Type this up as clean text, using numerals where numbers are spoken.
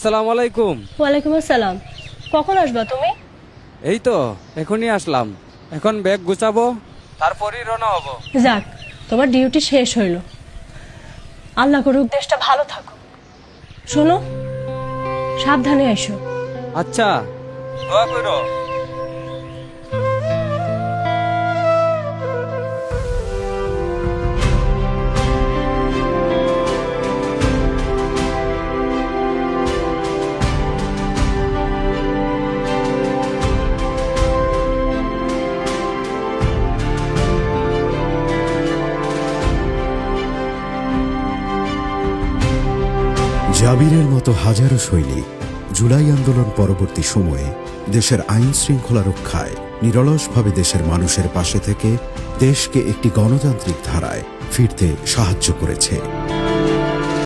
আসসালামু আলাইকুম। ওয়ালাইকুম আসসালাম। কখন আসবা তুমি? এই তো এখনই আসলাম। এখন ব্যাগ গুছাবো, তারপরই রওনা হব। যাক, তোমার ডিউটি শেষ হইল। আল্লাহ করুক দেশটা ভালো থাকুক। শোনো, সাবধানে এসো। আচ্ছা, দোয়া করো। জাবিরের মতো হাজারো সৈনিক জুলাই আন্দোলন পরবর্তী সময়ে দেশের আইন শৃঙ্খলা রক্ষায় নিরলসভাবে দেশের মানুষের পাশে থেকে দেশকে একটি গণতান্ত্রিক ধারায় ফিরতে সাহায্য করেছে।